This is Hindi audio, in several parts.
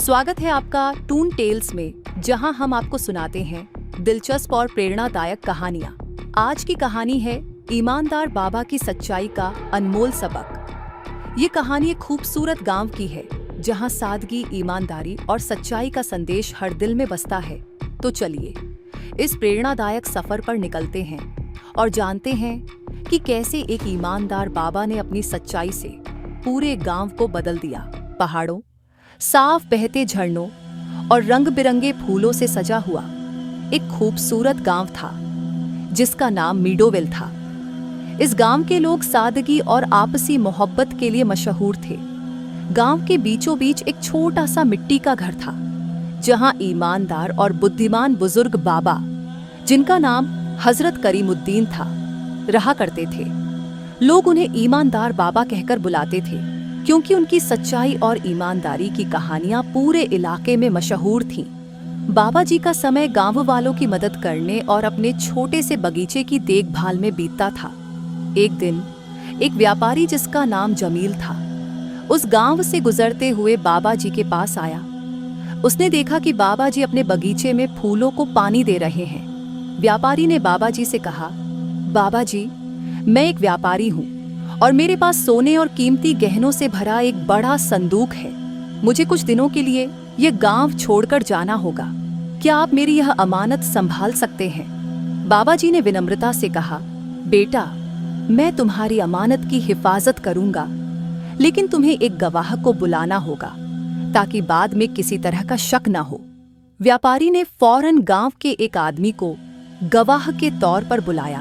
स्वागत है आपका टून टेल्स में, जहां हम आपको सुनाते हैं दिलचस्प और प्रेरणादायक कहानियां। आज की कहानी है ईमानदार बाबा की सच्चाई का अनमोल सबक। ये कहानी एक खूबसूरत गांव की है जहां सादगी, ईमानदारी और सच्चाई का संदेश हर दिल में बसता है। तो चलिए इस प्रेरणादायक सफर पर निकलते हैं और जानते हैं कि कैसे एक ईमानदार बाबा ने अपनी सच्चाई से पूरे गांव को बदल दिया। पहाड़ों, साफ बहते झरनों और रंग बिरंगे फूलों से सजा हुआ एक खूबसूरत गांव था जिसका नाम मीडोवेल था। इस गांव के लोग सादगी और आपसी मोहब्बत के लिए मशहूर थे। गांव के बीचों बीच एक छोटा सा मिट्टी का घर था जहां ईमानदार और बुद्धिमान बुजुर्ग बाबा, जिनका नाम हजरत करीमुद्दीन था, रहा करते थे। लोग उन्हें ईमानदार बाबा कहकर बुलाते थे क्योंकि उनकी सच्चाई और ईमानदारी की कहानियां पूरे इलाके में मशहूर थीं। बाबा जी का समय गांव वालों की मदद करने और अपने छोटे से बगीचे की देखभाल में बीतता था। एक दिन एक व्यापारी जिसका नाम जमील था, उस गांव से गुजरते हुए बाबा जी के पास आया। उसने देखा कि बाबा जी अपने बगीचे में फूलों को पानी दे रहे हैं। व्यापारी ने बाबा जी से कहा, बाबा जी, मैं एक व्यापारी हूँ और मेरे पास सोने और कीमती गहनों से भरा एक बड़ा संदूक है। मुझे कुछ दिनों के लिए यह गांव छोड़कर जाना होगा। क्या आप मेरी यह अमानत संभाल सकते हैं? बाबा जी ने विनम्रता से कहा, बेटा, मैं तुम्हारी अमानत की हिफाजत करूंगा, लेकिन तुम्हें एक गवाह को बुलाना होगा ताकि बाद में किसी तरह का शक न हो। व्यापारी ने फौरन गांव के एक आदमी को गवाह के तौर पर बुलाया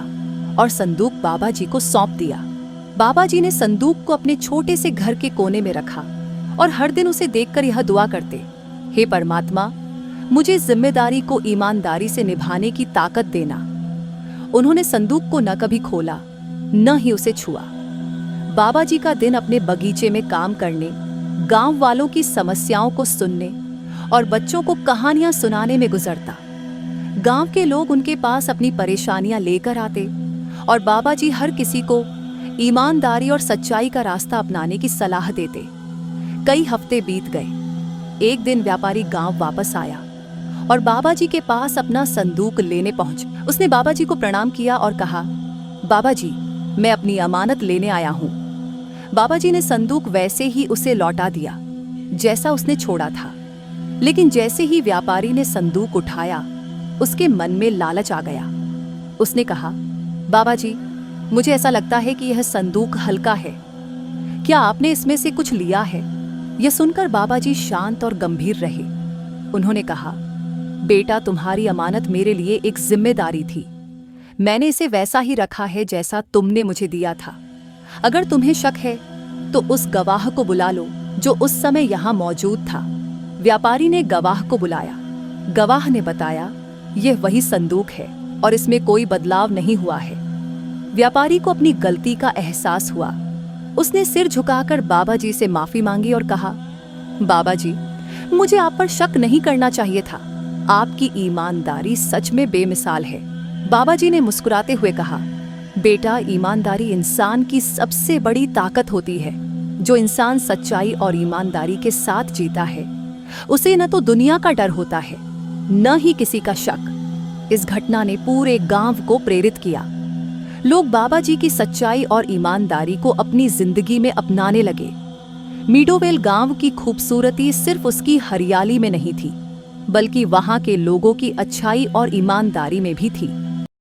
और संदूक बाबा जी को सौंप दिया। बाबा जी ने संदूक को अपने छोटे से घर के कोने में रखा और हर दिन उसे देखकर यह दुआ करते, हे परमात्मा, मुझे जिम्मेदारी को ईमानदारी से निभाने की ताकत देना। उन्होंने संदूक को न कभी खोला, न ही उसे छुआ। बाबा जी का दिन अपने बगीचे में काम करने, गांव वालों की समस्याओं को सुनने और बच्चों को कहानियां सुनाने में गुजरता। गांव के लोग उनके पास अपनी परेशानियां लेकर आते और बाबा जी हर किसी को ईमानदारी और सच्चाई का रास्ता अपनाने की सलाह देते। कई हफ्ते बीत गए। एक दिन व्यापारी गांव वापस आया और बाबा जी के पास अपना संदूक लेने पहुंचा। उसने बाबा जी को प्रणाम किया और कहा, बाबा जी, मैं अपनी अमानत लेने आया हूं। बाबा जी ने संदूक वैसे ही उसे लौटा दिया जैसा उसने छोड़ा था, लेकिन जैसे ही व्यापारी ने संदूक उठाया, उसके मन में लालच आ गया। उसने कहा, बाबा जी, मुझे ऐसा लगता है कि यह संदूक हल्का है। क्या आपने इसमें से कुछ लिया है? यह सुनकर बाबा जी शांत और गंभीर रहे। उन्होंने कहा, बेटा, तुम्हारी अमानत मेरे लिए एक जिम्मेदारी थी। मैंने इसे वैसा ही रखा है जैसा तुमने मुझे दिया था। अगर तुम्हें शक है तो उस गवाह को बुला लो जो उस समय यहाँ मौजूद था। व्यापारी ने गवाह को बुलाया। गवाह ने बताया, यह वही संदूक है और इसमें कोई बदलाव नहीं हुआ है। व्यापारी को अपनी गलती का एहसास हुआ। उसने सिर झुकाकर बाबा जी से माफी मांगी और कहा, बाबा जी, मुझे आप पर शक नहीं करना चाहिए था। आपकी ईमानदारी सच में बेमिसाल है। बाबा जी ने मुस्कुराते हुए कहा, बेटा, ईमानदारी इंसान की सबसे बड़ी ताकत होती है। जो इंसान सच्चाई और ईमानदारी के साथ जीता है, उसे न तो दुनिया का डर होता है, न ही किसी का शक। इस घटना ने पूरे गांव को प्रेरित किया। लोग बाबा जी की सच्चाई और ईमानदारी को अपनी जिंदगी में अपनाने लगे। मीडोवेल गांव की खूबसूरती सिर्फ उसकी हरियाली में नहीं थी, बल्कि वहां के लोगों की अच्छाई और ईमानदारी में भी थी।